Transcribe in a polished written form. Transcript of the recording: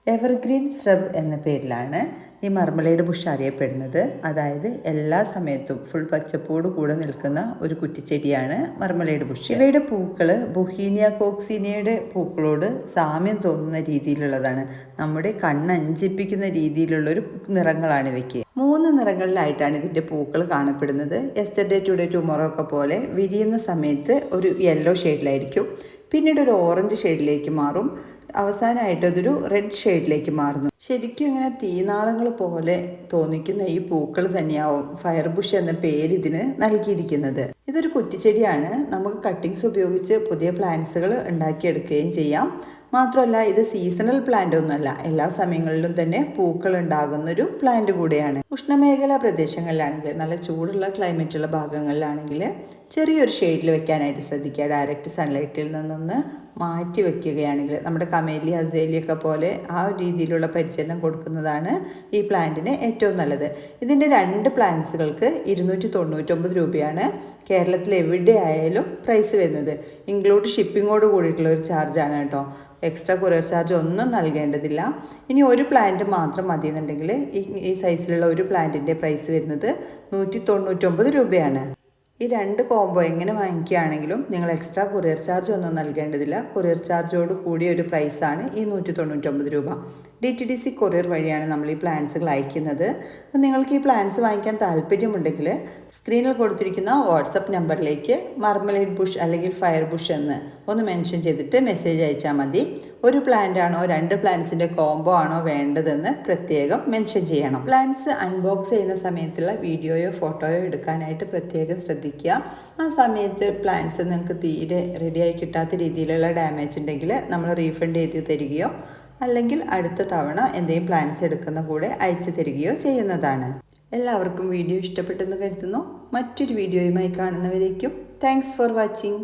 Evergreen scrub എന്ന പേരിലാണ് ഈ മർമലൈഡ് ബുഷ് അറിയപ്പെടുന്നത്. അതായത് എല്ലാ സമയത്തും ഫുൾ പച്ചപ്പോട് കൂടെ നിൽക്കുന്ന ഒരു കുറ്റിച്ചെടിയാണ് മർമലൈഡ് ബുഷ്. ഇവയുടെ പൂക്കൾ ബൊഹീനിയ കോക്സീനിയയുടെ പൂക്കളോട് സാമ്യം തോന്നുന്ന രീതിയിലുള്ളതാണ്. നമ്മുടെ കണ്ണഞ്ചിപ്പിക്കുന്ന രീതിയിലുള്ളൊരു നിറങ്ങളാണ് ഇവയ്ക്ക്. 3 നിറങ്ങളിലായിട്ടാണ് ഇതിൻ്റെ പൂക്കൾ കാണപ്പെടുന്നത്. യെസ്റ്റർഡേ ടുഡേ ടുമോറോ ഒക്കെ പോലെ വിരിയുന്ന സമയത്ത് ഒരു യെല്ലോ ഷെയ്ഡിലായിരിക്കും, പിന്നീട് ഒരു ഓറഞ്ച് ഷെയ്ഡിലേക്ക് മാറും, അവസാനമായിട്ട് അതൊരു റെഡ് ഷെയ്ഡിലേക്ക് മാറുന്നു. ശരിക്കും ഇങ്ങനെ തീനാളങ്ങൾ പോലെ തോന്നിക്കുന്ന ഈ പൂക്കൾ തന്നെയാവും ഫയർ ബുഷ് എന്ന പേര് ഇതിന് നൽകിയിരിക്കുന്നത്. ഇതൊരു കുറ്റിച്ചെടിയാണ്. നമുക്ക് കട്ടിങ്സ് ഉപയോഗിച്ച് പുതിയ പ്ലാന്റ്സുകൾ ഉണ്ടാക്കിയെടുക്കുകയും ചെയ്യാം. മാത്രമല്ല ഇത് സീസണൽ പ്ലാന്റ് ഒന്നുമല്ല, എല്ലാ സമയങ്ങളിലും തന്നെ പൂക്കൾ ഉണ്ടാകുന്നൊരു പ്ലാന്റ് കൂടെയാണ്. ഉഷ്ണമേഖലാ പ്രദേശങ്ങളിലാണെങ്കിൽ, നല്ല ചൂടുള്ള ക്ലൈമറ്റുള്ള ഭാഗങ്ങളിലാണെങ്കിൽ ചെറിയൊരു ഷെയ്ഡിൽ വെക്കാനായിട്ട് ശ്രദ്ധിക്കുക. ഡയറക്റ്റ് സൺലൈറ്റിൽ നിന്നൊന്ന് മാറ്റി വയ്ക്കുകയാണെങ്കിൽ, നമ്മുടെ കമേലിയ അസേലിയൊക്കെ പോലെ ആ രീതിയിലുള്ള പരിചരണം കൊടുക്കുന്നതാണ് ഈ പ്ലാന്റിന് ഏറ്റവും നല്ലത്. ഇതിൻ്റെ 2 പ്ലാന്റ്സുകൾക്ക് 299 രൂപയാണ് കേരളത്തിൽ എവിടെ ആയാലും പ്രൈസ് വരുന്നത്. ഇൻക്ലൂഡ് ഷിപ്പിങ്ങോട് കൂടിയിട്ടുള്ള ഒരു ചാർജാണ് കേട്ടോ. എക്സ്ട്രാ കൊറിയർ ചാർജ് ഒന്നും നൽകേണ്ടതില്ല. ഇനി ഒരു പ്ലാന്റ് മാത്രം മതി എന്നുണ്ടെങ്കിൽ ഈ സൈസിലുള്ള ഒരു പ്ലാന്റിൻ്റെ പ്രൈസ് വരുന്നത് 199 രൂപയാണ്. ഈ 2 കോംബോ എങ്ങനെ വാങ്ങിക്കുകയാണെങ്കിലും നിങ്ങൾ എക്സ്ട്രാ കൊറിയർ ചാർജ് ഒന്നും നൽകേണ്ടതില്ല. കൊറിയർ ചാർജോട് കൂടിയ ഒരു പ്രൈസാണ് ഈ 199 രൂപ. DTDC കൊറിയർ വഴിയാണ് നമ്മൾ ഈ പ്ലാന്റ്സുകൾ അയക്കുന്നത്. അപ്പോൾ നിങ്ങൾക്ക് ഈ പ്ലാന്റ്സ് വാങ്ങിക്കാൻ താല്പര്യമുണ്ടെങ്കിൽ സ്ക്രീനിൽ കൊടുത്തിരിക്കുന്ന വാട്സപ്പ് നമ്പറിലേക്ക് മർമലൈഡ് ബുഷ് അല്ലെങ്കിൽ ഫയർ ബുഷ് എന്ന് ഒന്ന് മെൻഷൻ ചെയ്തിട്ട് മെസ്സേജ് അയച്ചാൽ മതി. ഒരു പ്ലാന്റ് ആണോ 2 പ്ലാന്റ്സിൻ്റെ കോംബോ ആണോ വേണ്ടതെന്ന് പ്രത്യേകം മെൻഷൻ ചെയ്യണം. പ്ലാന്റ്സ് അൺബോക്സ് ചെയ്യുന്ന സമയത്തുള്ള വീഡിയോയോ ഫോട്ടോയോ എടുക്കാനായിട്ട് പ്രത്യേകം ശ്രദ്ധിക്കുക. ആ സമയത്ത് പ്ലാന്റ്സ് നിങ്ങൾക്ക് തീരെ റെഡിയായി കിട്ടാത്ത രീതിയിലുള്ള ഡാമേജ് ഉണ്ടെങ്കിൽ നമ്മൾ റീഫണ്ട് ചെയ്ത് തരികയോ അല്ലെങ്കിൽ അടുത്ത തവണ എന്തെങ്കിലും പ്ലാന്റ്സ് എടുക്കുന്ന കൂടെ അയച്ചു തരികയോ ചെയ്യുന്നതാണ്. എല്ലാവർക്കും വീഡിയോ ഇഷ്ടപ്പെട്ടെന്ന് കരുതുന്നു. മറ്റൊരു വീഡിയോയുമായി കാണുന്നവരേക്കും താങ്ക്സ് ഫോർ വാച്ചിങ്.